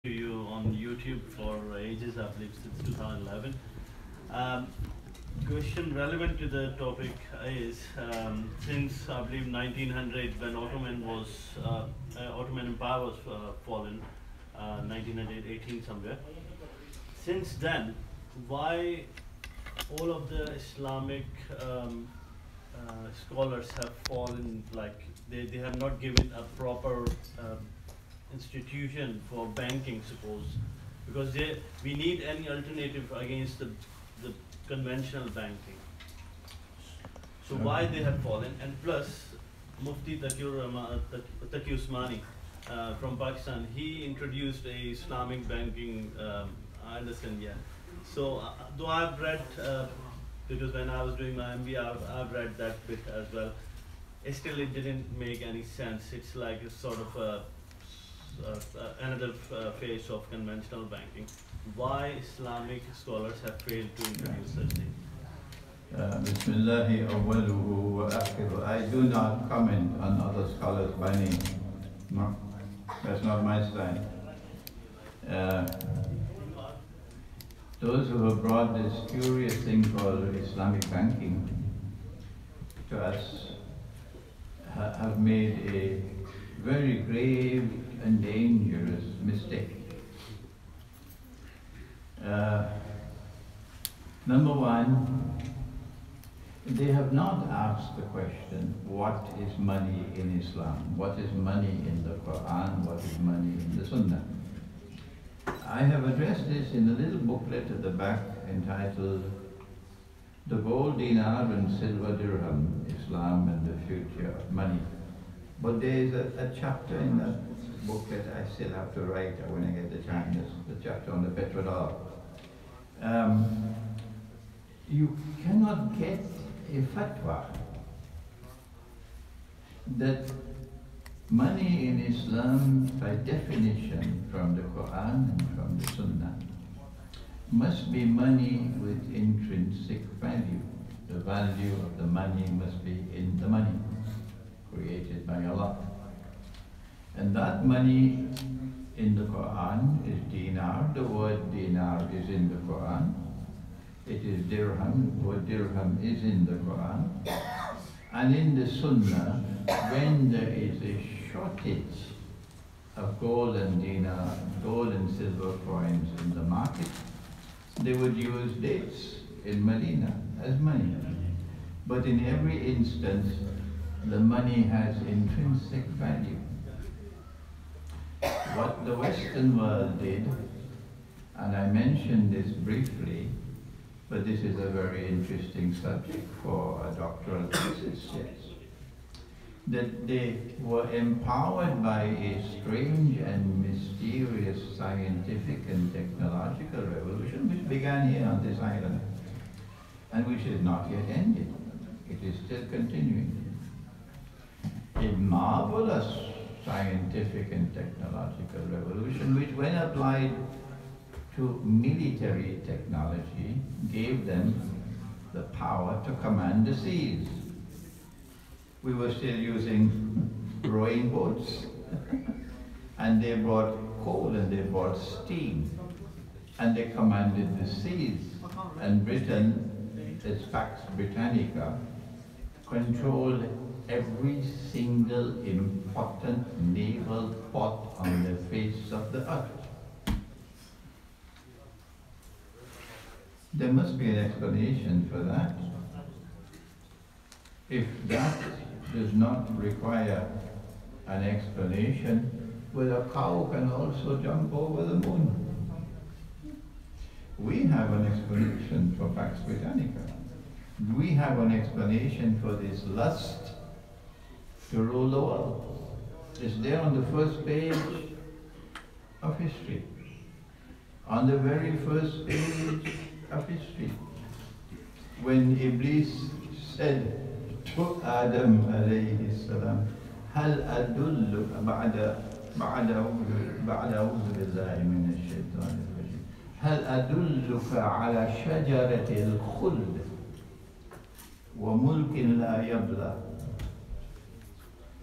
to you on YouTube for ages, I believe since 2011. Um, Question relevant to the topic is since I believe 1900 when Ottoman Empire was fallen, 1918 somewhere. Since then, why all of the Islamic scholars have fallen, like they have not given a proper institution for banking, suppose, because we need any alternative against the conventional banking. So why they have fallen? And plus, Mufti Taqi Usmani from Pakistan, he introduced a Islamic banking. I understand, yeah. So though I've read, because when I was doing my MBA, I've read that bit as well. Still, it didn't make any sense. It's like a sort of another phase of conventional banking. Why Islamic scholars have failed to introduce such things? Bismillahi awwaluhu wa akhiru. I do not comment on other scholars by name. No, that's not my style. Those who have brought this curious thing called Islamic banking to us have made a very grave and dangerous mistake. Number one, they have not asked the question, what is money in Islam? What is money in the Qur'an? What is money in the Sunnah? I have addressed this in a little booklet at the back entitled The Gold Dinar and Silver Dirham, Islam and the Future of Money. But there is a chapter in that booklet I still have to write when I get the chance, the chapter on the petrodollar. You cannot get a fatwa that money in Islam, by definition from the Qur'an and from the Sunnah, must be money with intrinsic value. The value of the money must be in the money created by Allah. And that money in the Qur'an is dinar. The word dinar is in the Qur'an. It is dirham. The word dirham is in the Qur'an. And in the Sunnah, when there is a shortage of gold and dinar, gold and silver coins in the market, they would use dates in Medina as money. But in every instance, the money has intrinsic value. What the Western world did, and I mentioned this briefly, but this is a very interesting subject for a doctoral thesis, yes, that they were empowered by a strange and mysterious scientific and technological revolution which began here on this island and which is not yet ended. It is still continuing. A marvelous scientific and technological revolution which, when applied to military technology, gave them the power to command the seas. We were still using rowing boats and they brought coal and they brought steam and they commanded the seas, and Britain, its Pax Britannica, controlled every single important naval port on the face of the earth. There must be an explanation for that. If that does not require an explanation, well, a cow can also jump over the moon. We have an explanation for Pax Britannica. We have an explanation for this lust to rule the world. It's there on the first page of history. On the very first page of history. When Iblis said to Adam alayhi salam, هل أدلك بعد أعوذ بالله من الشيطان الرجيم هل أدلك على شجرة الخلد وملك لا يبلى.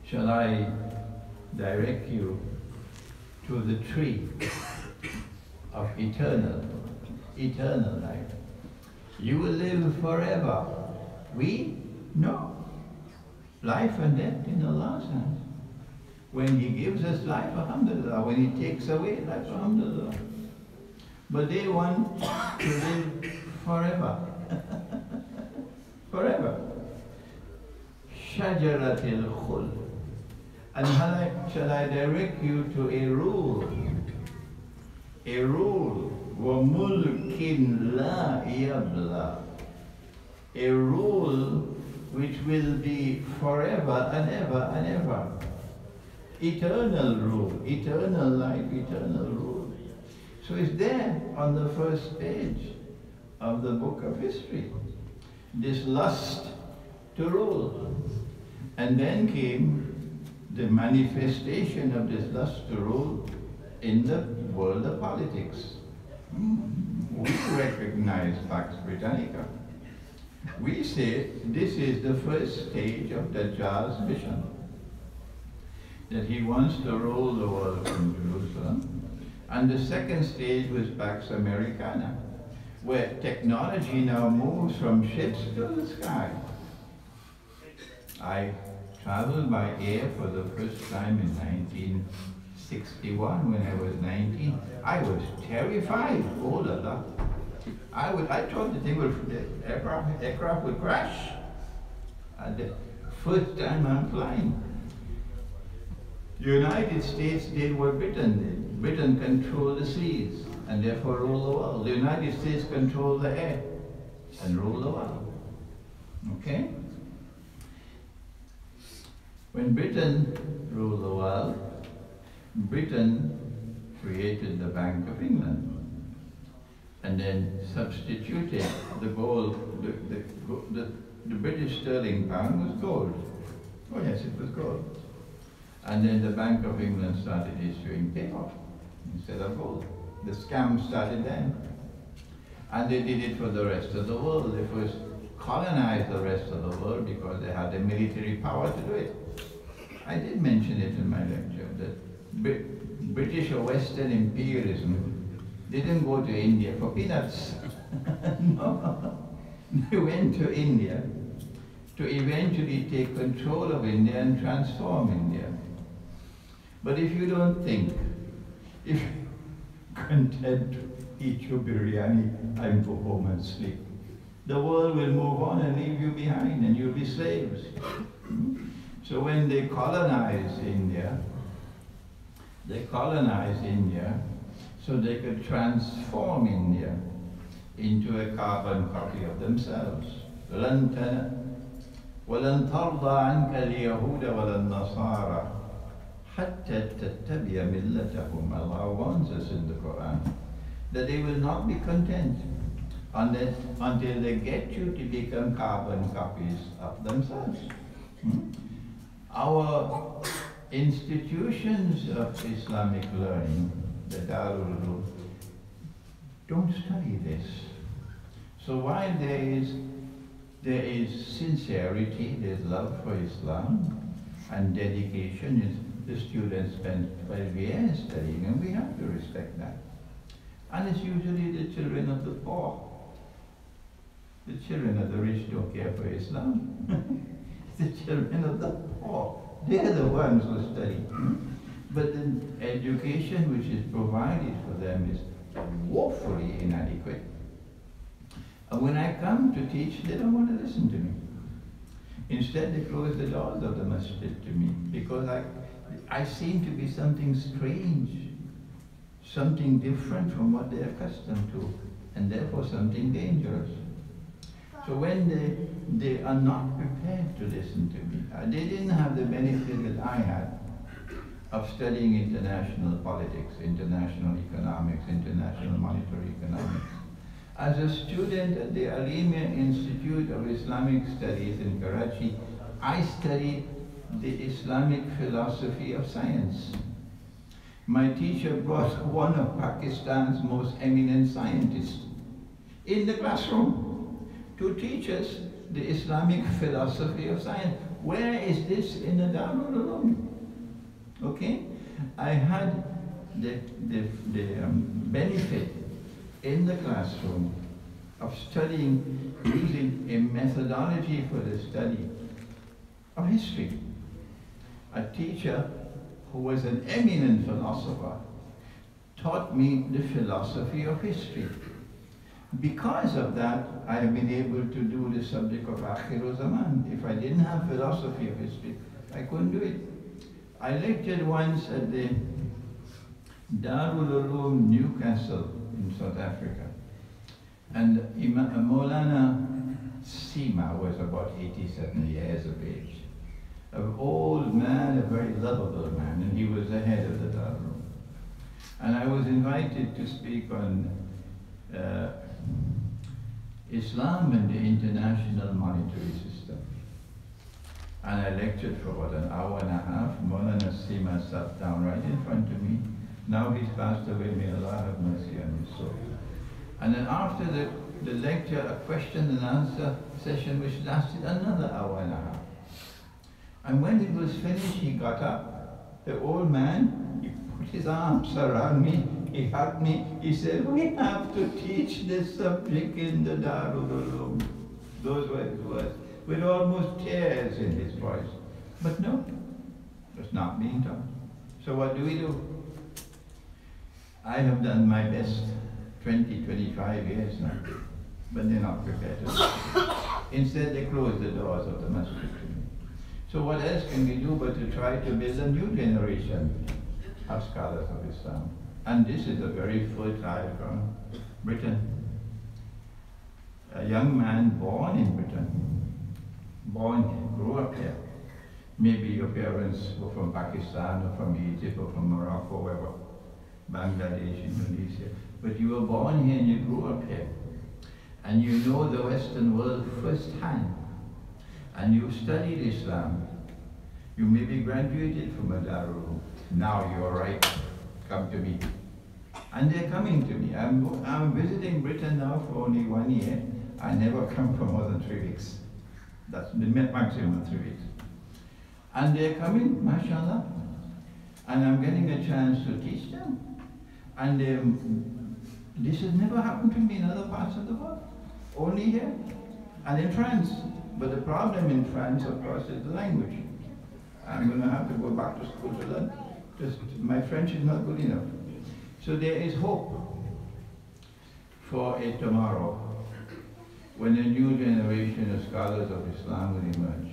Shall I direct you to the tree eternal, eternal life. You will live forever. We? No. Life and death in Allah's hands. When He gives us life, alhamdulillah. When He takes away life, alhamdulillah. But they want to live forever. Forever. Shajaratil khul. And shall I direct you to a rule? A rule. Wa mulkin la yabla. A rule which will be forever and ever and ever. Eternal rule, eternal life, eternal rule. So it's there on the first page of the book of history. This lust to rule. And then came the manifestation of this lust to rule in the world of politics. We recognize Pax Britannica. We say this is the first stage of DAJJAL's mission, that he wants to rule the world from Jerusalem. And the second stage was Pax Americana, where technology now moves from ships to the sky. I traveled by air for the first time in 1961 when I was 19. I was terrified. Oh la la. I thought the aircraft would crash. And the first time I'm flying. The United States did what Britain did. Britain controlled the seas and therefore ruled the world. The United States controlled the air and ruled the world. Okay? When Britain ruled the world, Britain created the Bank of England and then substituted the gold, the British sterling pound was gold. Oh yes, it was gold. And then the Bank of England started issuing paper instead of gold. The scam started then. And they did it for the rest of the world. They first colonized the rest of the world because they had the military power to do it. I did mention it in my lecture, that British or Western imperialism didn't go to India for peanuts. No, they went to India to eventually take control of India and transform India. But if you don't think, if you're content to eat your biryani and go home and sleep, the world will move on and leave you behind and you'll be slaves. So when they colonized India so they could transform India into a carbon copy of themselves. وَلَن تَرْضَى عَنْكَ الْيَهُودَ وَلَا النَّصَارَى حَتَّى تَتَّبِيَ مِلَّتَهُمْ. Allah warns us in the Qur'an that they will not be content until they get you to become carbon copies of themselves. Our institutions of Islamic learning, the Darul Ulum, don't study this. So while there is sincerity, there's love for Islam and dedication, the students spend 12 years studying, and we have to respect that. And it's usually the children of the poor. The children of the rich don't care for Islam. The children of the poor, they're the ones who study. But the education which is provided for them is woefully inadequate. And when I come to teach, they don't want to listen to me. Instead, they close the doors of the masjid to me because I seem to be something strange, something different from what they're accustomed to, and therefore something dangerous. So when they are not prepared to listen to me, they didn't have the benefit that I had of studying international politics, international economics, international monetary economics. As a student at the Alimia Institute of Islamic Studies in Karachi, I studied the Islamic philosophy of science. My teacher brought one of Pakistan's most eminent scientists in the classroom to teach us the Islamic philosophy of science. Where is this in the Darul Ulum? Okay? I had the benefit in the classroom of studying, using a methodology for the study of history. A teacher who was an eminent philosopher taught me the philosophy of history. Because of that, I have been able to do the subject of Akhir Zaman. If I didn't have philosophy of history, I couldn't do it. I lectured once at the Darul Uloom Newcastle in South Africa. And Maulana Sima was about 87 years of age. An old man, a very lovable man, and he was the head of the Darul. And I was invited to speak on Islam and the international monetary system. And I lectured for about an hour and a half. Maulana Sima sat down right in front of me. Now he's passed away, may Allah have mercy on his soul. And then after the lecture, a question and answer session which lasted another hour and a half. And when it was finished, he got up. The old man, he put his arms around me, he hugged me, he said, "We have to teach this subject in the Darul Uloom." Those were his words, with almost tears in his voice. But no, it's not being done. So what do? I have done my best 20, 25 years now, but they're not prepared to. Instead, they close the doors of the masjid to me. So what else can we do but to try to build a new generation of scholars of Islam? And this is a very fertile ground. Britain. A young man born in Britain, born here, grew up here. Maybe your parents were from Pakistan or from Egypt or from Morocco, wherever, Bangladesh, Indonesia. But you were born here and you grew up here. And you know the Western world firsthand. And you studied Islam. You maybe graduated from a Darul. Now you're right, come to me. And they're coming to me. I'm visiting Britain now for only 1 year. I never come for more than 3 weeks. That's the maximum 3 weeks. And they're coming, mashallah. And I'm getting a chance to teach them. And this has never happened to me in other parts of the world. Only here. And in France. But the problem in France, of course, is the language. I'm going to have to go back to school to learn. Just my French is not good enough. So there is hope for a tomorrow when a new generation of scholars of Islam will emerge,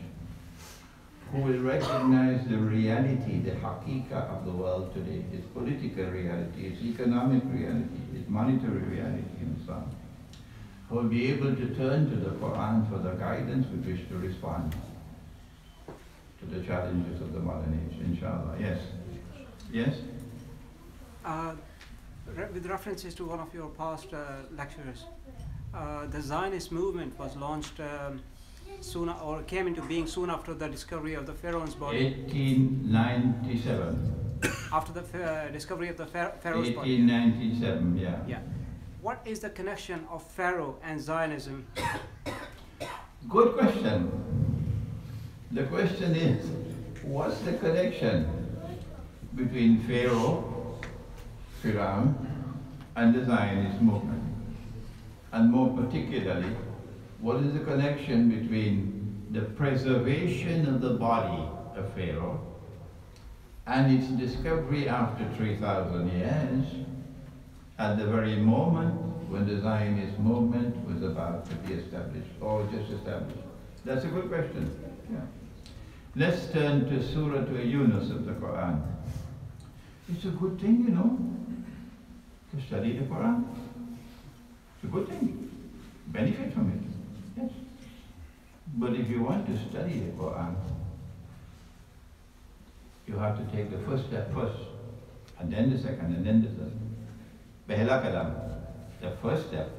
who will recognize the reality, the haqiqah of the world today, its political reality, its economic reality, its monetary reality in Islam, who will be able to turn to the Qur'an for the guidance with which to respond to the challenges of the modern age, inshallah. Yes? Yes? With references to one of your past lectures, the Zionist movement was launched soon, or came into being soon after the discovery of the Pharaoh's body. 1897. After the discovery of the Pharaoh's body. 1897, yeah. Yeah. What is the connection of Pharaoh and Zionism? Good question. The question is, what's the connection between Pharaoh, and the Zionist movement? And more particularly, what is the connection between the preservation of the body of Pharaoh and its discovery after 3,000 years, at the very moment when the Zionist movement was about to be established, or just established? That's a good question. Yeah. Let's turn to Surah Yunus of the Qur'an. It's a good thing, you know, to study the Qur'an. It's a good thing. Benefit from it. Yes. But if you want to study the Qur'an, you have to take the first step first, and then the second, and then the third. Pehla kadam. The first step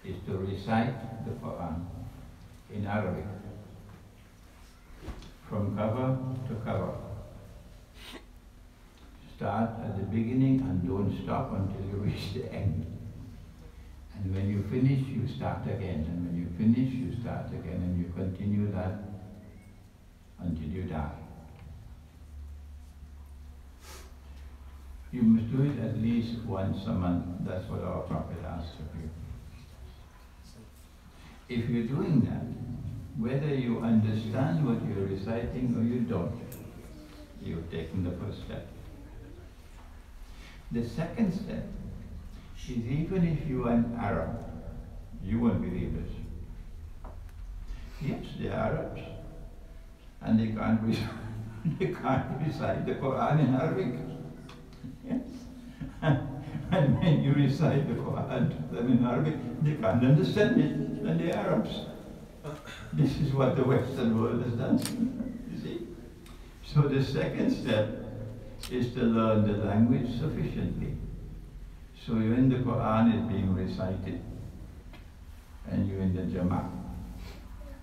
is to recite the Qur'an in Arabic, from cover to cover. Start at the beginning and don't stop until you reach the end. And when you finish, you start again. And when you finish, you start again. And you continue that until you die. You must do it at least once a month. That's what our Prophet asked of you. If you're doing that, whether you understand what you're reciting or you don't, you've taken the first step. The second step is even if you are an Arab, you won't believe this. Yes, they're Arabs, and they can't recite the Qur'an in Arabic. Yes. And when you recite the Qur'an to them in Arabic, they can't understand it, and they're Arabs. This is what the Western world has done, you see. So the second step is to learn the language sufficiently. So when the Qur'an is being recited, and you're in the Jama'ah,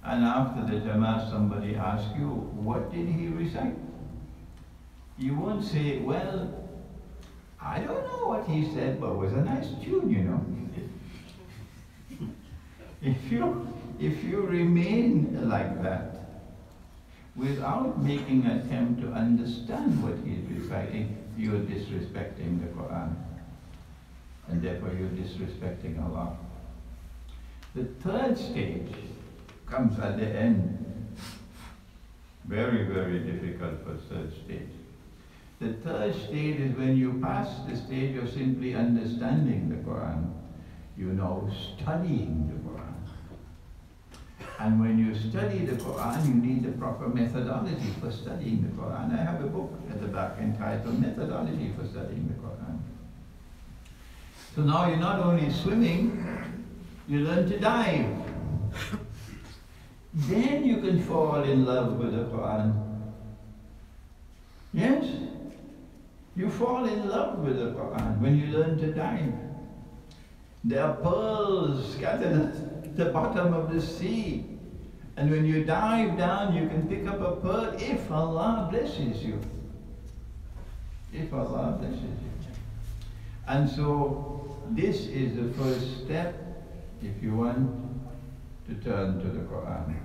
and after the Jama'ah somebody asks you, what did he recite? You won't say, well, I don't know what he said, but it was a nice tune, you know. If you remain like that, without making an attempt to understand what he is reciting, you're disrespecting the Qur'an. And therefore you're disrespecting Allah. The third stage comes at the end. Very, very difficult for third stage. The third stage is when you pass the stage of simply understanding the Qur'an, you know studying the Qur'an. And when you study the Qur'an, you need the proper methodology for studying the Qur'an. I have a book at the back entitled Methodology for Studying the Qur'an. So now you're not only swimming, you learn to dive. Then you can fall in love with the Qur'an. Yes? You fall in love with the Qur'an when you learn to dive. There are pearls scattered at the bottom of the sea. And when you dive down, you can pick up a pearl if Allah blesses you. If Allah blesses you. And so, this is the first step if you want to turn to the Qur'an.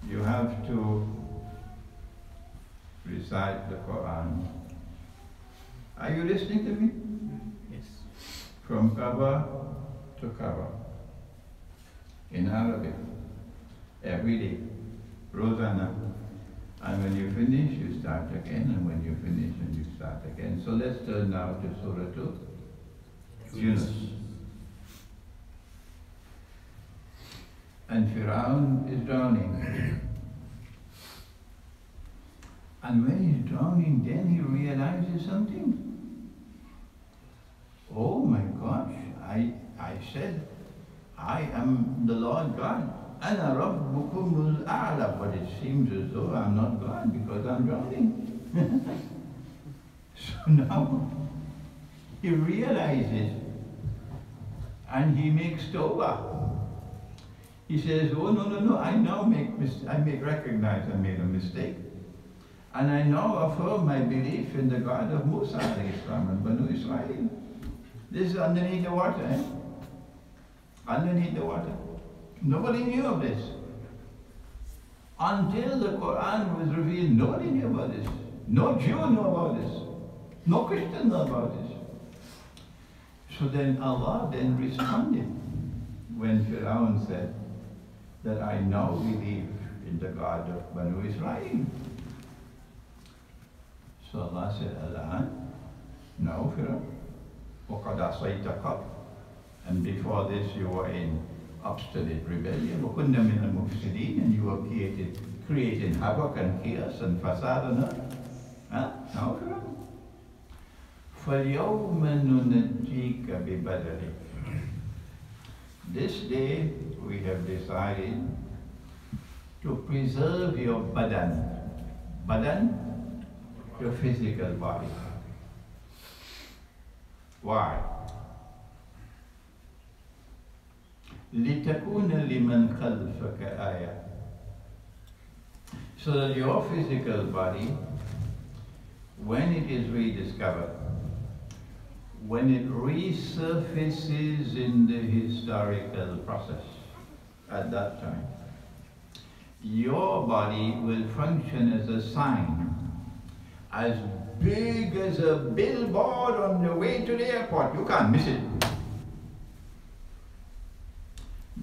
You have to recite the Qur'an. Are you listening to me? Yes. From cover to cover. In Arabic. Every day. Rosanna. And when you finish, you start again. And when you finish, you start again. So let's turn now to Surah 2. Yunus. And Pharaoh is drowning. And when he's drowning, then he realizes something. Oh my gosh, I said, I am the Lord God. Ana Rabbukumul A'la, but it seems as though I'm not God because I'm drowning. So now he realizes and he makes tawbah. He says, oh no, I now recognize I made a mistake. And I now affirm my belief in the God of Musa and Banu Israel. This is underneath the water, eh? Underneath the water. Nobody knew of this. Until the Qur'an was revealed, nobody knew about this. No Jew knew about this. No Christian knew about this. So then Allah then responded when Pharaoh said that I now believe in the God of Banu Israel. So Allah said, Al-an, now Pharaoh, وَقَدْ عَصَيْتَ قَبْلُ, and before this you were in obstinate rebellion, وَكُنَّ مِنَ الْمُفْسِدِينَ, and you were creating havoc and chaos and fasad on earth. Now Pharaoh, فَالْيَوْمَ نُنَجِّيكَ بِبَدَنِكَ. This day we have decided to preserve your badan. Badan? Your physical body. Why? لِتَكُونَ لِمَنْ خَلْفَكَ آيَةً. So that your physical body, when it is rediscovered, when it resurfaces in the historical process at that time, your body will function as a sign, as big as a billboard on the way to the airport. You can't miss it.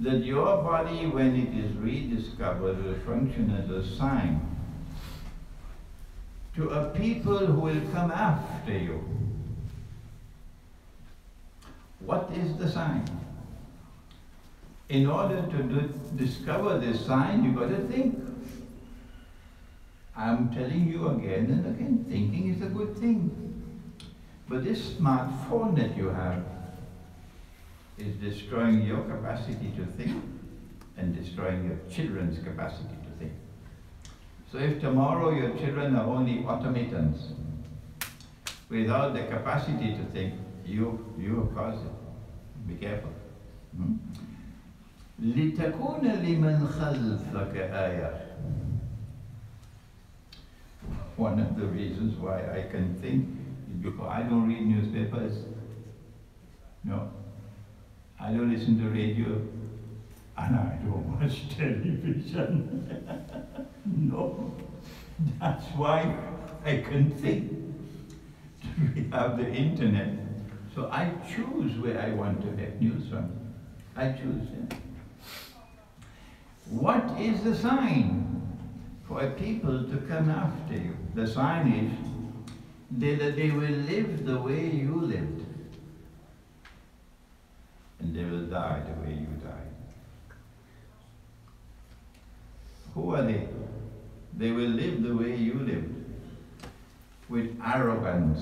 That your body, when it is rediscovered, will function as a sign to a people who will come after you. What is the sign? In order to discover this sign, you've got to think. I'm telling you again and again, thinking is a good thing. But this smartphone that you have is destroying your capacity to think and destroying your children's capacity to think. So if tomorrow your children are only automatons, without the capacity to think, you have caused it. Be careful. لِتَكُونَ لِمَنْ خَلْفَكَ آيَةً. One of the reasons why I can think is because I don't read newspapers. No. I don't listen to radio. And I don't watch television. No. That's why I can think. We have the internet. So I choose where I want to get news from. I choose. Yeah. What is the sign for a people to come after you? The sign is that they will live the way you lived. And they will die the way you died. Who are they? They will live the way you lived, with arrogance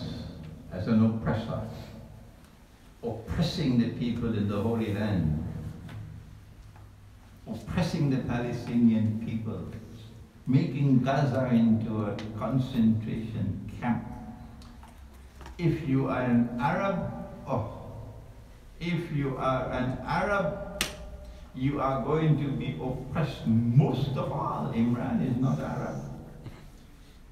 as an oppressor, oppressing the people in the Holy Land, oppressing the Palestinian people, making Gaza into a concentration camp. If you are an Arab, if you are an Arab, you are going to be oppressed most of all. Imran is not Arab.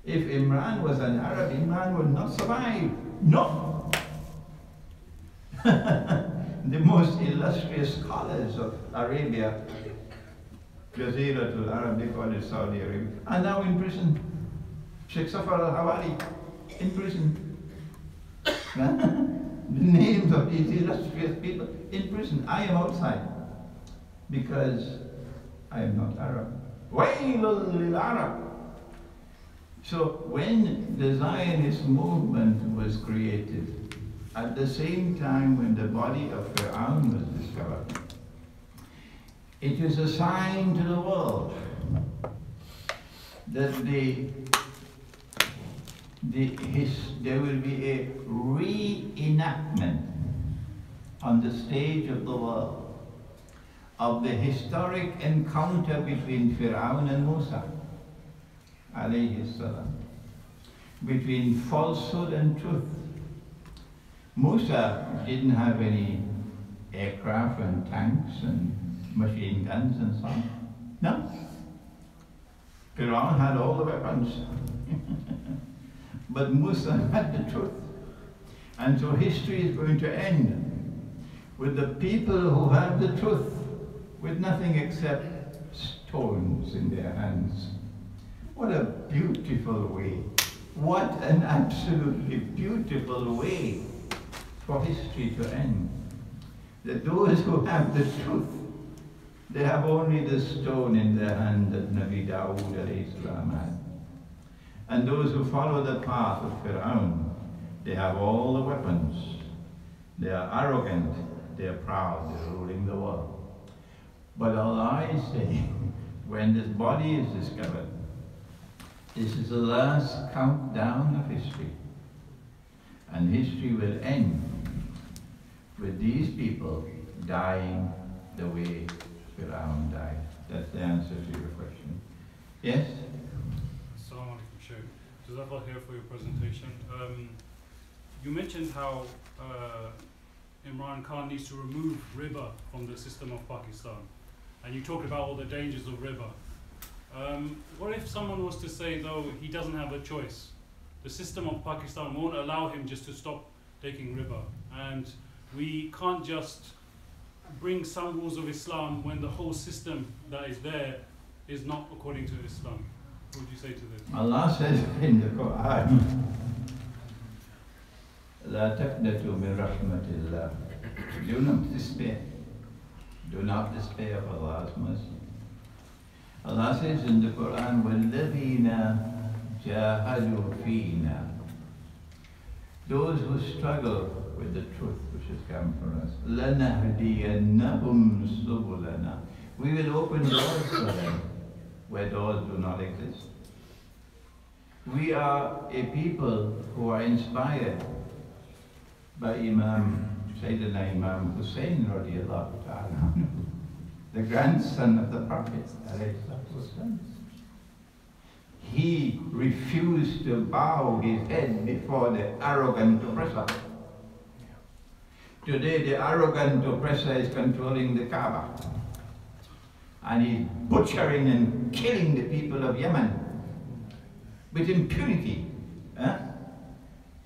If Imran was an Arab, Imran would not survive. No! The most illustrious scholars of Arabia, Baseerah to Arab, they call it Saudi Arabia, are now in prison. Sheikh Safar al-Hawali, in prison. The names of these illustrious people in prison. I am outside because I am not Arab. Waylul lil Arab. So when the Zionist movement was created, at the same time when the body of Pharaoh was discovered, it is a sign to the world that there will be a reenactment on the stage of the world of the historic encounter between Pharaoh and Musa, alayhi salam, between falsehood and truth. Musa didn't have any aircraft and tanks and machine guns and so on. No. Pharaoh had all the weapons. But Musa had the truth. And so history is going to end with the people who have the truth, with nothing except stones in their hands. What a beautiful way. What an absolutely beautiful way for history to end. That those who have the truth, they have only the stone in their hand that Nabi Dawood alayhi salam had. And those who follow the path of Pharaoh, they have all the weapons. They are arrogant, they are proud, they're ruling the world. But Allah is saying, when this body is discovered, this is the last countdown of history. And history will end with these people dying the way Pharaoh died. That's the answer to your question. Yes? Assalamu alaikum, Shaykh. Jazakallah khair for your presentation. You mentioned how Imran Khan needs to remove Riba from the system of Pakistan. And you talked about all the dangers of Riba. What if someone was to say, though, he doesn't have a choice? The system of Pakistan won't allow him just to stop taking Riba. And we can't just bring some rules of Islam when the whole system that is there is not according to Islam. What would you say to this? Allah says in the Qur'an, لا تقنطوا من رحمة الله. Do not despair. Do not despair of Allah's mercy. Allah says in the Quran, وَالَّذِينَ جَاهَدُوا فِينَا. Those who struggle with the truth which has come from us, لَنَهْدِيَنَّهُمْ سُبُلَنَا. We will open doors for them where doors do not exist. We are a people who are inspired by Sayyidina Imran Hosein radiallahu ta'ala, the grandson of the Prophet. He refused to bow his head before the arrogant oppressor. Today the arrogant oppressor is controlling the Kaaba, and he's butchering and killing the people of Yemen with impunity.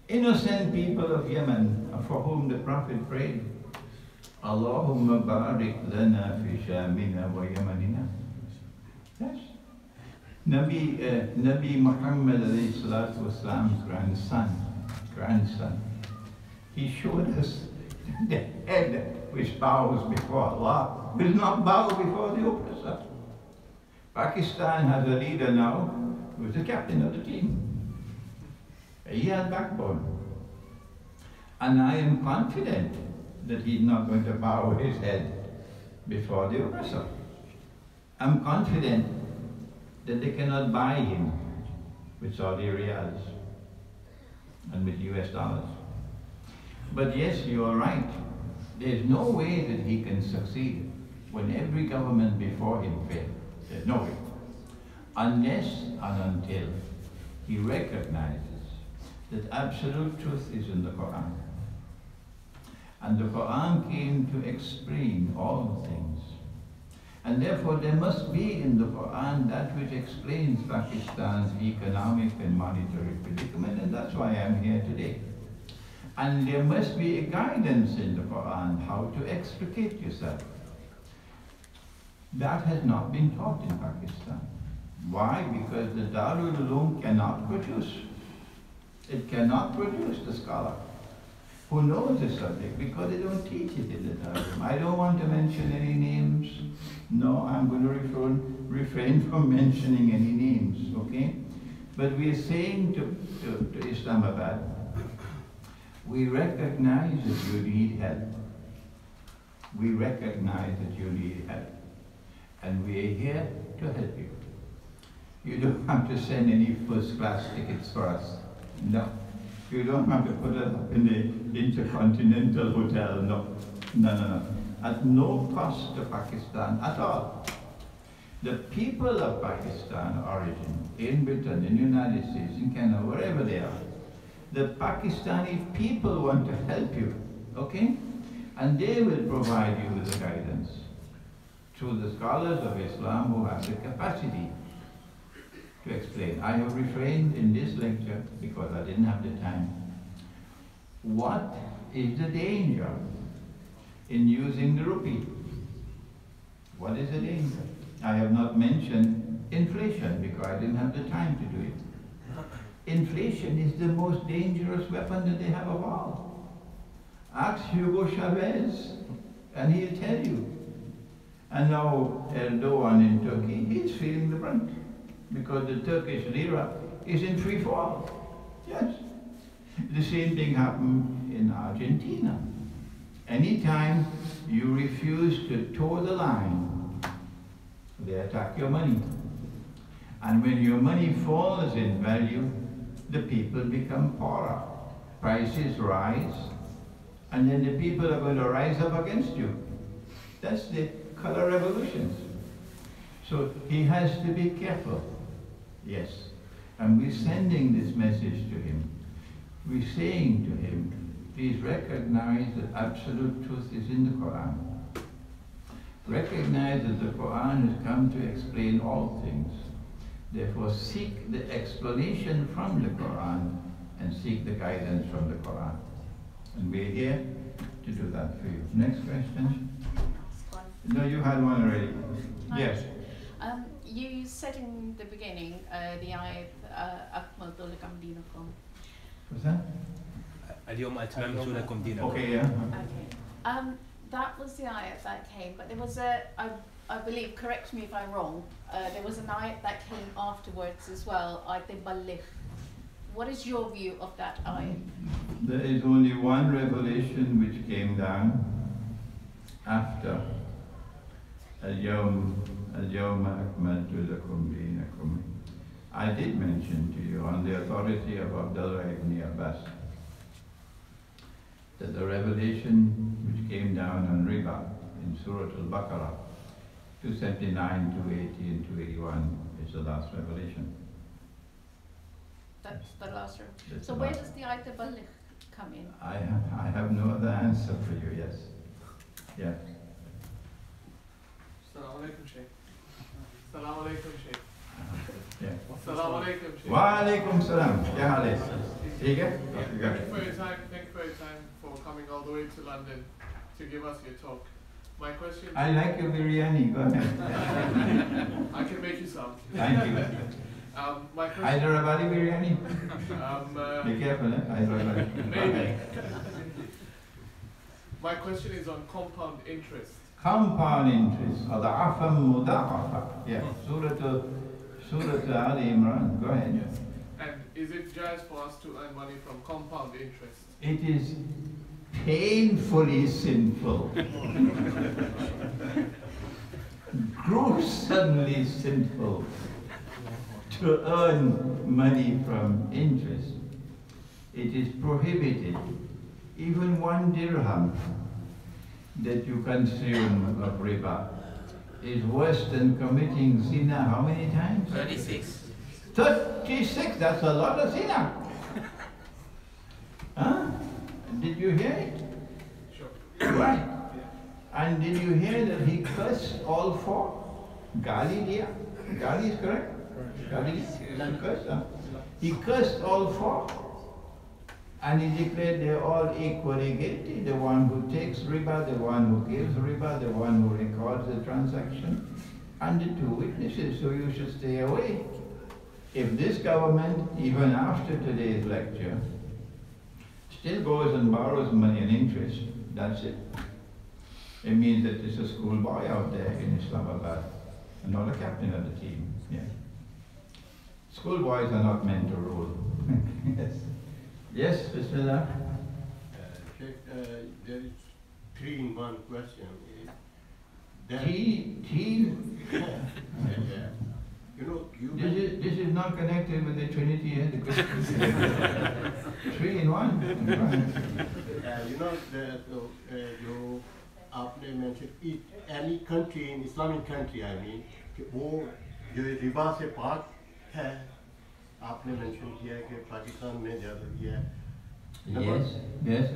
Innocent people of Yemen for whom the Prophet prayed, Allahumma barik lana fi shamina wa yamanina. Yes. Nabi Muhammad alayhi salatu wasalam's grandson, he showed us the head which bows before Allah will not bow before the oppressor. Pakistan has a leader now who is the captain of the team. He has backbone. And I am confident that he's not going to bow his head before the oppressor. I'm confident that they cannot buy him with Saudi riyals and with US dollars. But yes, you are right. There's no way that he can succeed when every government before him failed. There's no way. Unless and until he recognizes that absolute truth is in the Quran. And the Quran came to explain all things. And therefore there must be in the Quran that which explains Pakistan's economic and monetary predicament, and that's why I'm here today. And there must be a guidance in the Quran how to extricate yourself. That has not been taught in Pakistan. Why? Because the Darul Uloom cannot produce. It cannot produce the scholar who knows the subject, because they don't teach it in the Darul. I don't want to mention any names. No, I'm going to refrain from mentioning any names, okay? But we are saying to Islamabad, we recognize that you need help. We recognize that you need help. And we are here to help you. You don't have to send any first-class tickets for us. No. You don't have to put us up in the Intercontinental Hotel. No. No. At no cost to Pakistan at all. The people of Pakistan origin, in Britain, in the United States, in Canada, wherever they are, the Pakistani people want to help you, okay? And they will provide you with the guidance through the scholars of Islam who have the capacity to explain. I have refrained in this lecture because I didn't have the time. What is the danger in using the rupee? What is the danger? I have not mentioned inflation because I didn't have the time to do it. Inflation is the most dangerous weapon that they have of all. Ask Hugo Chavez and he'll tell you. And now Erdogan in Turkey, he's feeling the brunt because the Turkish lira is in free fall. Yes. The same thing happened in Argentina. Anytime you refuse to toe the line, they attack your money. And when your money falls in value, the people become poorer. Prices rise, and then the people are going to rise up against you. That's the color revolutions. So he has to be careful. Yes. And we're sending this message to him. We're saying to him, please recognize that absolute truth is in the Quran. Recognize that the Quran has come to explain all things. Therefore, seek the explanation from the Quran and seek the guidance from the Quran. And we're here to do that for you. Next question. No, you had one already. Yes. You said in the beginning, the ayat, Akmaltu lakum dinakum. What's that? اليوم أتممت لكم دينكم. Okay, yeah. Okay. That was the ayat that came, but there was I believe, correct me if I'm wrong, there was an ayat that came afterwards as well, ayat al-Balligh. What is your view of that ayat? There is only one revelation which came down after Al-Yawma Akmaltu Lakum Dinakum. I did mention to you on the authority of Abdullah ibn Abbas that the revelation which came down on Riba in Surah Al-Baqarah 279, 280 and 281 is the last revelation. That's the last one. That's So the where last. does the ayat al-Balligh come in? I have no other answer for you, yes. Yeah. Assalamu alaikum, Shaykh. Assalamu alaikum, Shaykh. Yeah. Assalamu alaikum, Shaykh. Wa alaikum salam. Yeah, Alex. Take it? Thank you for your time. Thank you for your time for coming all the way to London to give us your talk. My question. I like your biryani. Go ahead. I can make you some. Thank you. My question. Hyderabadi biryani. Be careful, eh? Hyderabadi. Maybe. My question is on compound interest. Compound interest. Ada'afam muda'afa. Yeah. Surah Ali Imran. Go ahead. Yes. And is it jais for us to earn money from compound interest? It is painfully sinful. Gruesomely sinful to earn money from interest. It is prohibited. Even 1 dirham that you consume of riba is worse than committing zina how many times? 36. 36, that's a lot of zina. Huh? Did you hear it? Sure. Right. And did you hear that he cursed all 4? Gali diya. Gali is correct? Gali diya. He cursed, huh? He cursed all 4. And he declared they're all equally guilty. The one who takes riba, the one who gives riba, the one who records the transaction, and the 2 witnesses. So you should stay away. If this government, even after today's lecture, still goes and borrows money and interest, that's it. It means that there's a schoolboy out there in Islamabad, and not a captain of the team. Yeah. Schoolboys are not meant to rule. Yes. Yes, Bismillah. Sheikh, there is 3-in-1 question. You know, This is not connected with the Trinity and the Christian. 3-in-1. you know that you आपने mentioned any country in Islamic country, I mean, कि वो जो रिबा से पाक है, आपने mention किया कि पाकिस्तान में ज़्यादा किया है. Yes.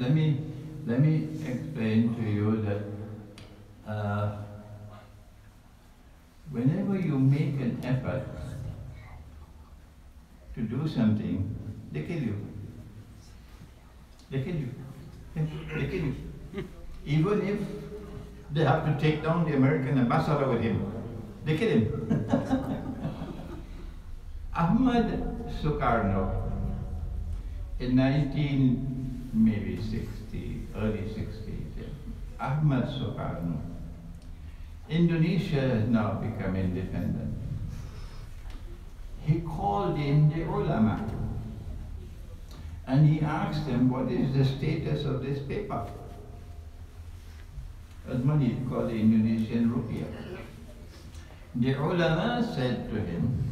Let me explain to you that whenever you make an effort to do something, they kill you. They kill you. They kill you. Even if they have to take down the American ambassador with him, they kill him. Ahmad Sukarno in 1960, early 60s, Ahmad Sukarno. Indonesia has now become independent. He called in the ulama and he asked them, what is the status of this paper? That money called the Indonesian rupiah. The ulama said to him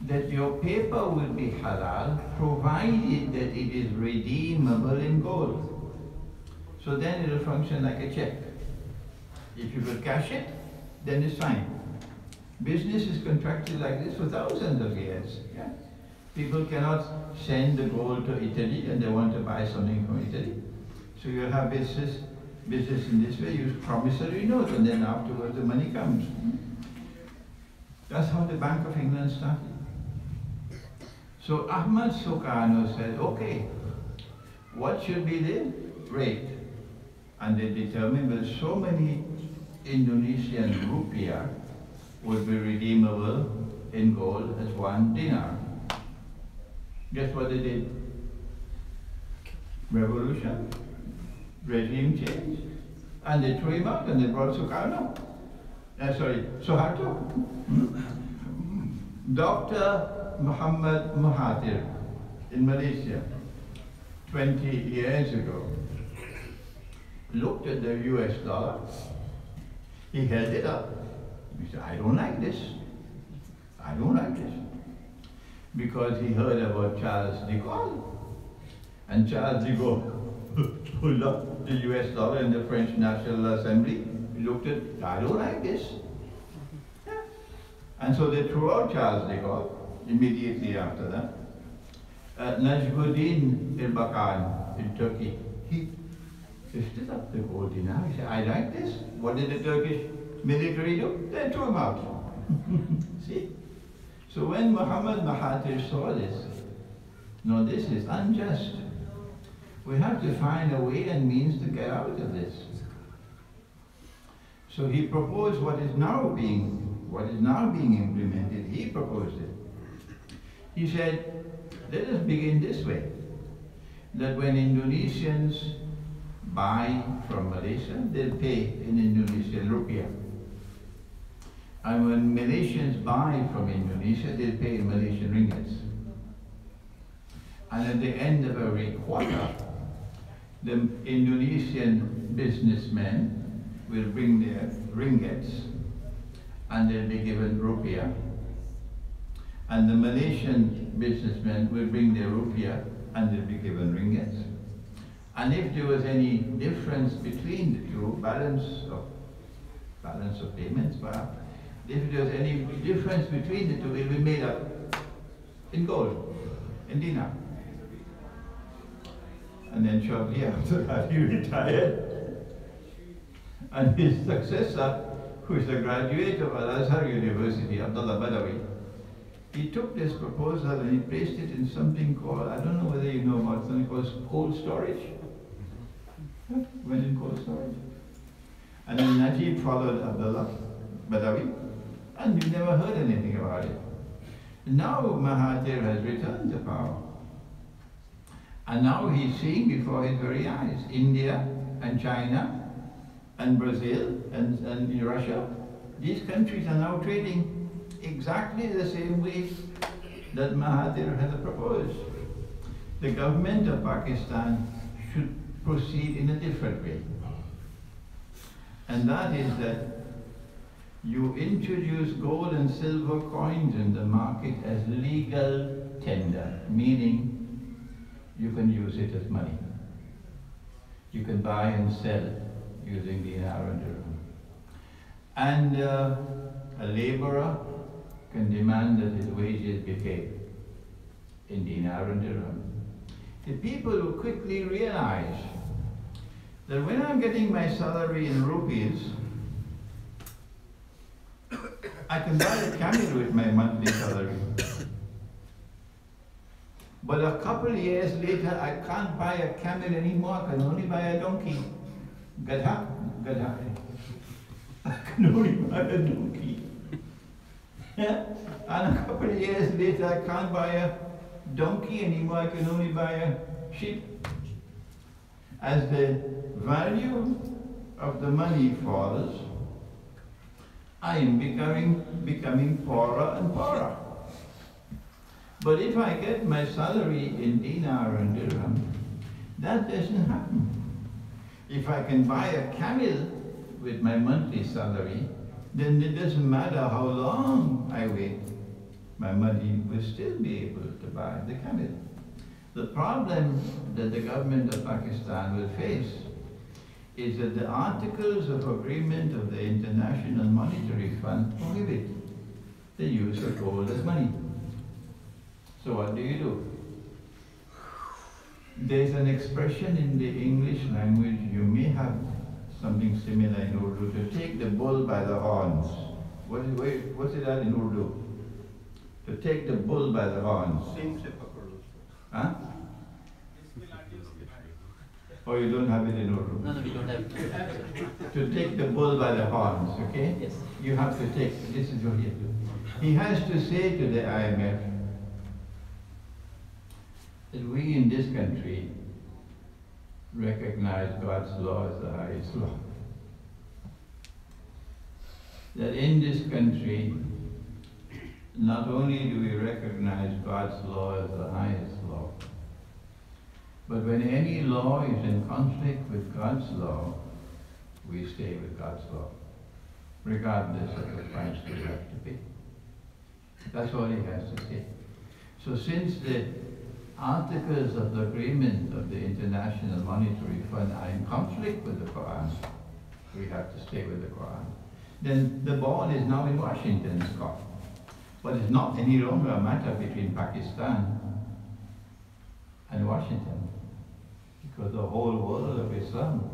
that your paper will be halal provided that it is redeemable in gold. So then it will function like a check. If you could cash it, then it's fine. Business is contracted like this for thousands of years. Yeah? People cannot send the gold to Italy and they want to buy something from Italy. So you'll have business in this way, use promissory note, and then afterwards the money comes. That's how the Bank of England started. So Ahmad Sukarno said, okay, what should be the rate? And they determined that so many Indonesian rupiah would be redeemable in gold as 1 dinar. Guess what they did? revolution, regime change, and they threw him out and they brought Sukarno. Suharto. Dr. Muhammad Mahathir in Malaysia 20 years ago looked at the US dollar, he held it up. He said, I don't like this. I don't like this. Because he heard about Charles de Gaulle. And Charles de Gaulle pulled up the US dollar in the French National Assembly. He looked at, I don't like this. Yeah. And so they threw out Charles de Gaulle immediately after that. Najmuddin Erbakan in Turkey, he lifted up the gold dinar. He said, I like this. What did the Turkish military do? They threw him out. See? So when Muhammad Mahathir saw this, no, this is unjust. We have to find a way and means to get out of this. So he proposed what is now being implemented. He proposed it. He said, let us begin this way, that when Indonesians buy from Malaysia, they'll pay in Indonesian rupiah. And when Malaysians buy from Indonesia, they'll pay in Malaysian ringgits. And at the end of every quarter, the Indonesian businessmen will bring their ringgits and they'll be given rupiah. And the Malaysian businessmen will bring their rupiah and they'll be given ringgits. And if there was any difference between the two, balance of payments, perhaps, if there was any difference between the two, it will be made up in gold, in dinar. And then shortly after that, he retired. And his successor, who is a graduate of Al-Azhar University, Abdullah Badawi, he took this proposal and he placed it in something called, I don't know whether you know about something called cold storage. Went in cold storage. And then Najib followed Abdullah Badawi, and you never heard anything about it. Now Mahathir has returned to power. And now he's seeing before his very eyes, India and China and Brazil and Russia, these countries are now trading exactly the same way that Mahathir has proposed. The government of Pakistan should proceed in a different way. And that is that you introduce gold and silver coins in the market as legal tender, meaning you can use it as money. You can buy and sell using dinar and dirham. And a laborer can demand that his wages be paid in dinar and dirham. The people will quickly realize that when I'm getting my salary in rupees, I can buy a camel with my monthly salary. But a couple of years later, I can't buy a camel anymore, I can only buy a donkey. Gadha. I can only buy a donkey. Yeah? And a couple of years later, I can't buy a donkey anymore, I can only buy a sheep. As the value of the money falls, I am becoming poorer and poorer. But if I get my salary in dinar and dirham, that doesn't happen. If I can buy a camel with my monthly salary, then it doesn't matter how long I wait, my money will still be able to buy the camel. The problem that the government of Pakistan will face is that the Articles of Agreement of the International Monetary Fund prohibit the use of gold as money. So what do? There's an expression in the English language, you may have something similar in Urdu, to take the bull by the horns. What's it in Urdu? To take the bull by the horns. Huh? Oh, you don't have it in Urdu? No, we don't have it. To take the bull by the horns, okay? Yes. You have to take, this is what he has to do. He has to say to the IMF that we in this country recognize God's law as the highest law. That in this country, not only do we recognize God's law as the highest law, but when any law is in conflict with God's law, we stay with God's law, regardless of the price we have to pay. That's all he has to say. So since the articles of the agreement of the International Monetary Fund are in conflict with the Qur'an, we have to stay with the Qur'an. Then the ball is now in Washington's court. But it's not any longer a matter between Pakistan and Washington, because the whole world of Islam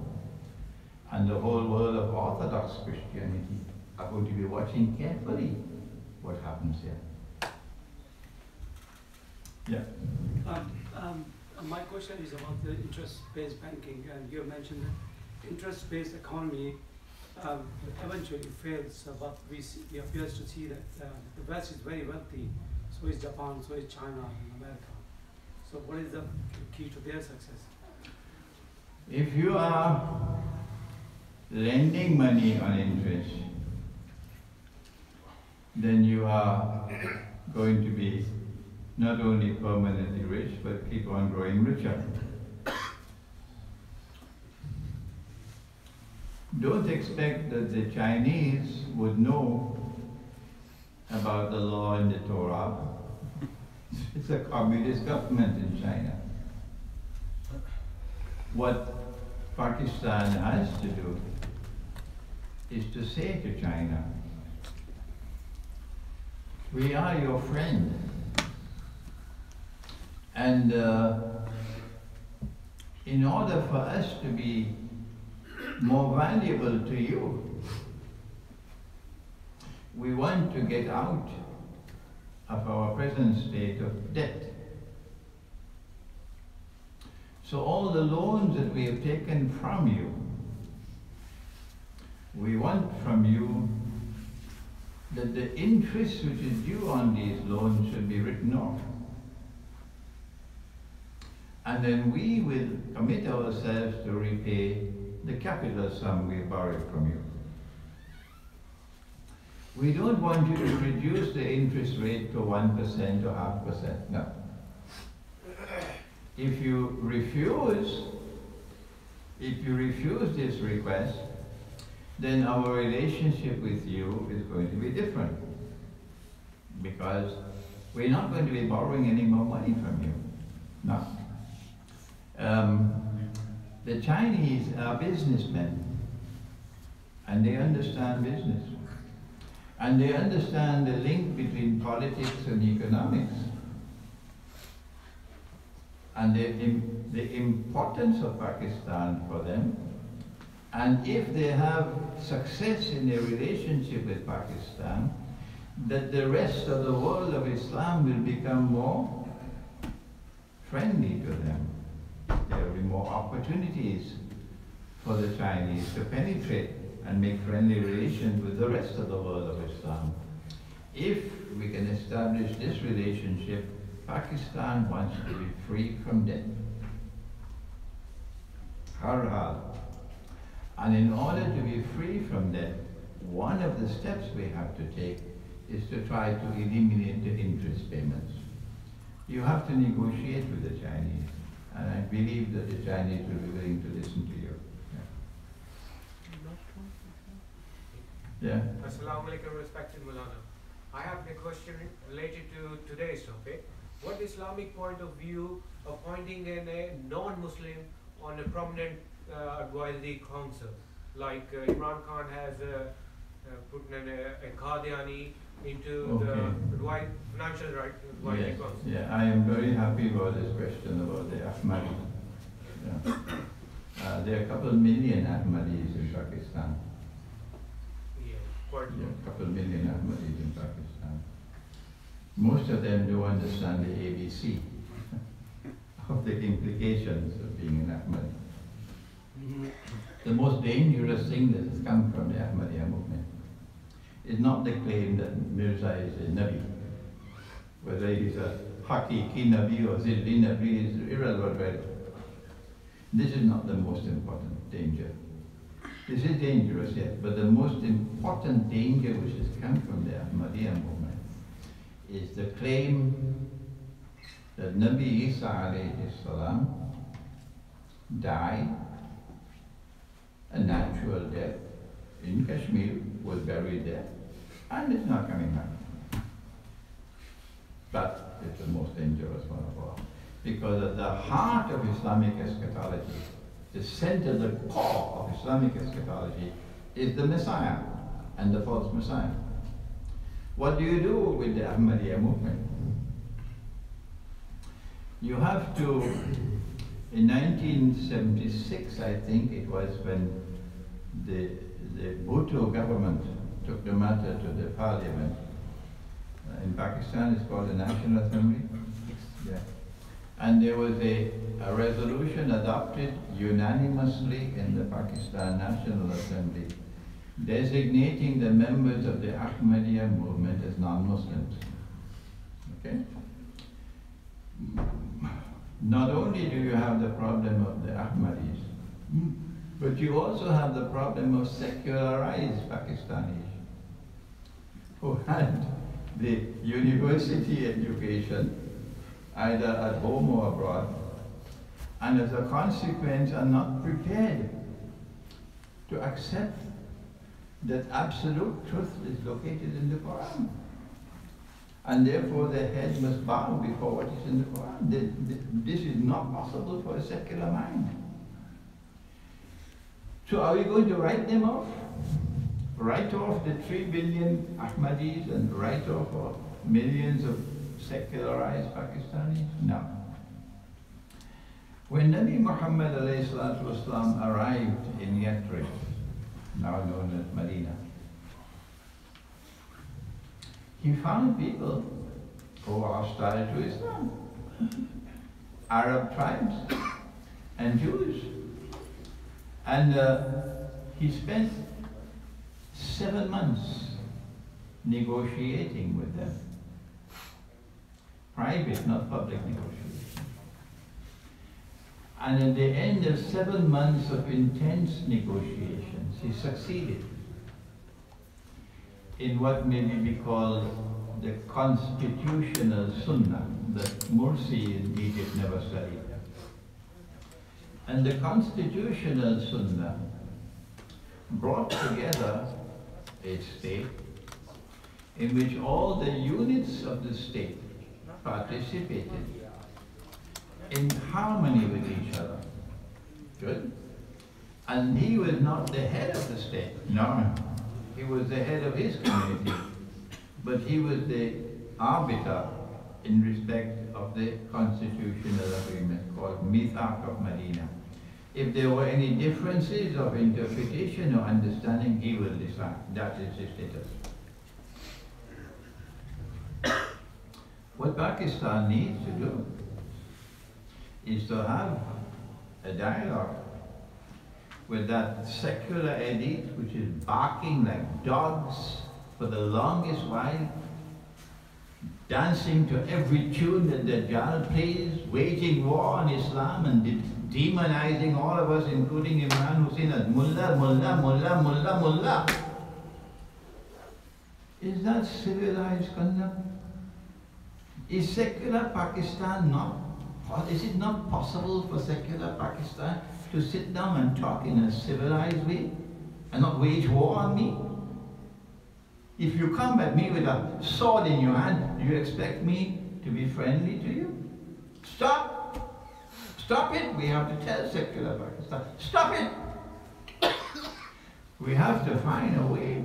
and the whole world of Orthodox Christianity are going to be watching carefully what happens here. Yeah. My question is about the interest-based banking, and you mentioned that interest-based economy eventually fails, but we appear to see that the West is very wealthy, so is Japan, so is China and America. So what is the key to their success? If you are lending money on interest, then you are going to be not only permanently rich, but keep on growing richer. Don't expect that the Chinese would know about the law in the Torah. It's a communist government in China. What Pakistan has to do is to say to China, we are your friend. And in order for us to be more valuable to you, we want to get out of our present state of debt. So all the loans that we have taken from you, we want from you that the interest which is due on these loans should be written off. And then we will commit ourselves to repay the capital sum we borrowed from you. We don't want you to reduce the interest rate to 1% or 0.5%, no. If you refuse this request, then our relationship with you is going to be different, because we're not going to be borrowing any more money from you. No. The Chinese are businessmen, and they understand business, and they understand the link between politics and economics, and the importance of Pakistan for them. And if they have success in their relationship with Pakistan, that the rest of the world of Islam will become more friendly to them. There will be more opportunities for the Chinese to penetrate and make friendly relations with the rest of the world of Islam. If we can establish this relationship, Pakistan wants to be free from debt. Har. And in order to be free from debt, one of the steps we have to take is to try to eliminate the interest payments. You have to negotiate with the Chinese, and I believe that the Chinese will be willing to listen to you. Yeah. Assalamu alaikum, respected Mulana. I have a question related to today's topic. What Islamic point of view appointing a non-Muslim on a prominent advisory council? Like Imran Khan has put a Qadiani into the financial advisory council. Yeah, I am very happy about this question about the Ahmadi. Yeah. There are a couple million Ahmadis in Pakistan. A couple million Ahmadis in Pakistan. Most of them don't understand the ABC of the implications of being an Ahmadi. The most dangerous thing that has come from the Ahmadiyya movement is not the claim that Mirza is a Nabi. Whether he's a Hakiki Nabi or Zilli Nabi is irrelevant. This is not the most important danger. This is dangerous, yes, but the most important danger which has come from the Ahmadiyya movement is the claim that Nabi Isa alayhi salam died a natural death in Kashmir, was buried there, and is not coming back. But it's the most dangerous one of all. Because at the heart of Islamic eschatology, the center, the core of Islamic eschatology is the Messiah and the false Messiah. What do you do with the Ahmadiyya movement? You have to, in 1976, I think it was, when the Bhutto government took the matter to the parliament. In Pakistan it's called the National Assembly. Yeah. And there was a resolution adopted unanimously in the Pakistan National Assembly designating the members of the Ahmadiyya movement as non-Muslims. Okay? Not only do you have the problem of the Ahmadis, but you also have the problem of secularized Pakistanis who had the university education either at home or abroad, and as a consequence are not prepared to accept that absolute truth is located in the Quran. And therefore their head must bow before what is in the Quran. This is not possible for a secular mind. So are we going to write them off? Write off the 3 billion Ahmadis and write off millions of secularized Pakistanis? No. When Nabi Muhammad ﷺ arrived in Yathrib, now known as Medina, he found people who were hostile to Islam, Arab tribes and Jews. And he spent 7 months negotiating with them. Private, not public negotiation. And at the end of 7 months of intense negotiations, he succeeded in what may be called the constitutional Sunnah that Mursi in Egypt never studied. And the constitutional Sunnah brought together a state in which all the units of the state participated in harmony with each other. Good? And he was not the head of the state. No. He was the head of his community. But he was the arbiter in respect of the constitutional agreement called Mithaq of Medina. If there were any differences of interpretation or understanding, he will decide. That is his status. What Pakistan needs to do is to have a dialogue with that secular elite which is barking like dogs for the longest while, dancing to every tune that DAJJAL plays, waging war on Islam and demonizing all of us, including Imran Hosein, as mullah, mullah, mullah, mullah, mullah. Is that civilized conduct? Is secular Pakistan is it not possible for secular Pakistan to sit down and talk in a civilized way and not wage war on me? If you come at me with a sword in your hand, do you expect me to be friendly to you? Stop! Stop it! We have to tell secular Pakistan, stop it! We have to find a way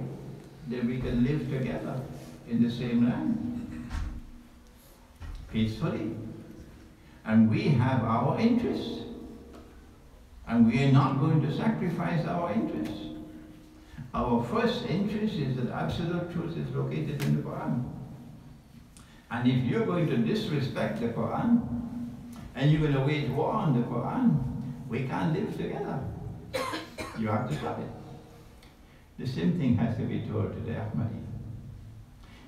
that we can live together in the same land, peacefully. And we have our interests. And we are not going to sacrifice our interests. Our first interest is that absolute truth is located in the Quran. And if you're going to disrespect the Quran, and you're going to wage war on the Quran, we can't live together. You have to stop it. The same thing has to be told to the Ahmadi.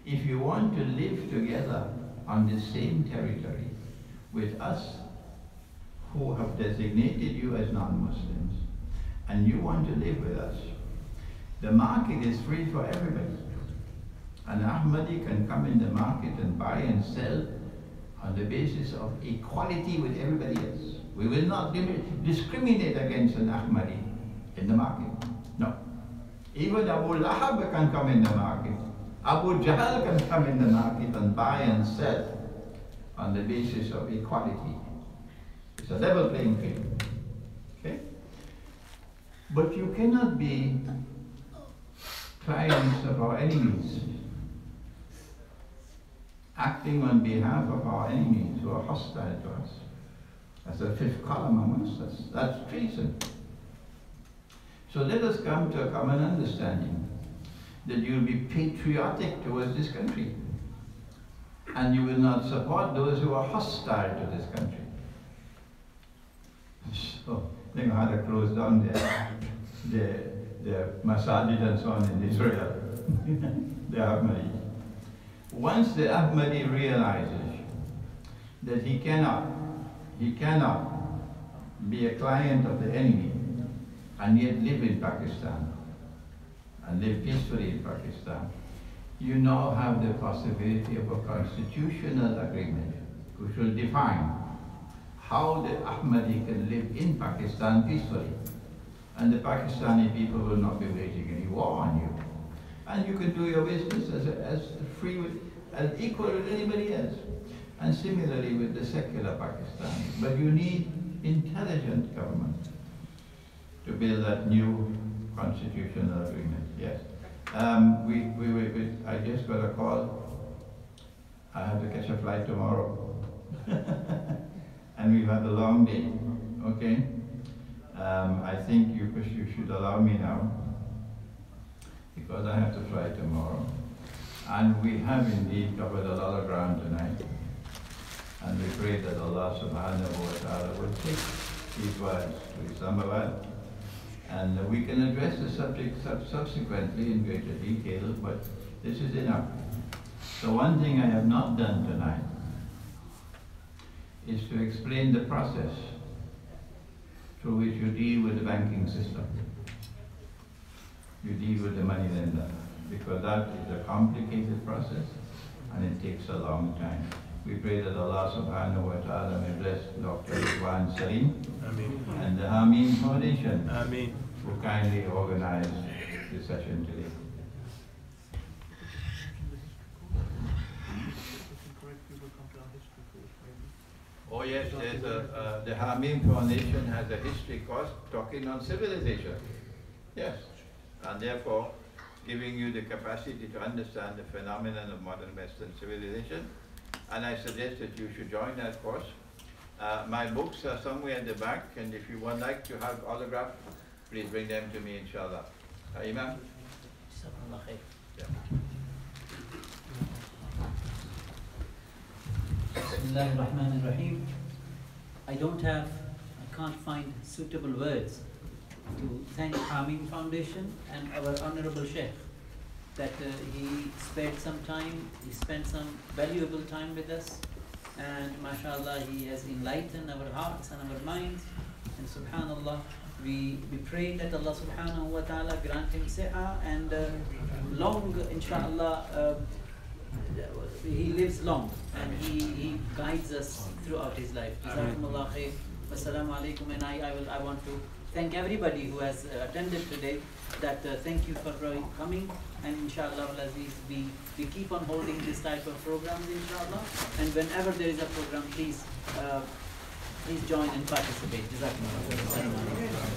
If you want to live together on the same territory with us who have designated you as non-Muslims, and you want to live with us, the market is free for everybody. An Ahmadi can come in the market and buy and sell on the basis of equality with everybody else. We will not discriminate against an Ahmadi in the market. No. Even Abu Lahab can come in the market. Abu Jahl can come in the market and buy and sell on the basis of equality. It's a level playing field. Okay? But you cannot be clients of our enemies, acting on behalf of our enemies who are hostile to us. That's a fifth column amongst us. That's treason. So let us come to a common understanding that you'll be patriotic towards this country, and you will not support those who are hostile to this country. So they're going to have to close down the masajid and so on in Israel. The Ahmadi. Once the Ahmadi realizes that he cannot be a client of the enemy and yet live in Pakistan and live peacefully in Pakistan, you now have the possibility of a constitutional agreement which will define how the Ahmadi can live in Pakistan peacefully. And the Pakistani people will not be waging any war on you. And you can do your business as free, as equal with anybody else. And similarly with the secular Pakistani. But you need intelligent government to build that new constitutional agreement. Yes. I just got a call. I have to catch a flight tomorrow. And we've had a long day. Okay? I think you should allow me now, because I have to fly tomorrow. And we have indeed covered a lot of ground tonight. And we pray that Allah subhanahu wa ta'ala will take these words to Islamabad. And we can address the subject subsequently in greater detail, but this is enough. So one thing I have not done tonight is to explain the process through which you deal with the banking system. You deal with the money lender, because that is a complicated process and it takes a long time. We pray that Allah subhanahu wa ta'ala may bless Dr. Ridwan Salim and the Ha Meem Foundation who kindly organized this session today. Oh yes, the Ha Meem Foundation has a history course talking on civilization. Yes, and therefore giving you the capacity to understand the phenomenon of modern Western civilization. And I suggest that you should join that course. My books are somewhere in the back, and if you would like to have autographs, please bring them to me, inshallah. Imam? Yeah. Bismillahirrahmanirrahim. I can't find suitable words to thank Ha Meem Foundation and our Honorable Sheikh that he spared some time, he spent some valuable time with us, and mashallah he has enlightened our hearts and our minds, and subhanallah we pray that Allah subhanahu wa ta'ala grant him siha and long, inshallah, he lives long and he guides us throughout his life. Jazakumullah khair. Wassalamu alaikum. And I want to thank everybody who has attended today, that thank you for coming, and inshallah we keep on holding this type of programs, inshallah, and whenever there is a program, please join and participate. Jazakumullah.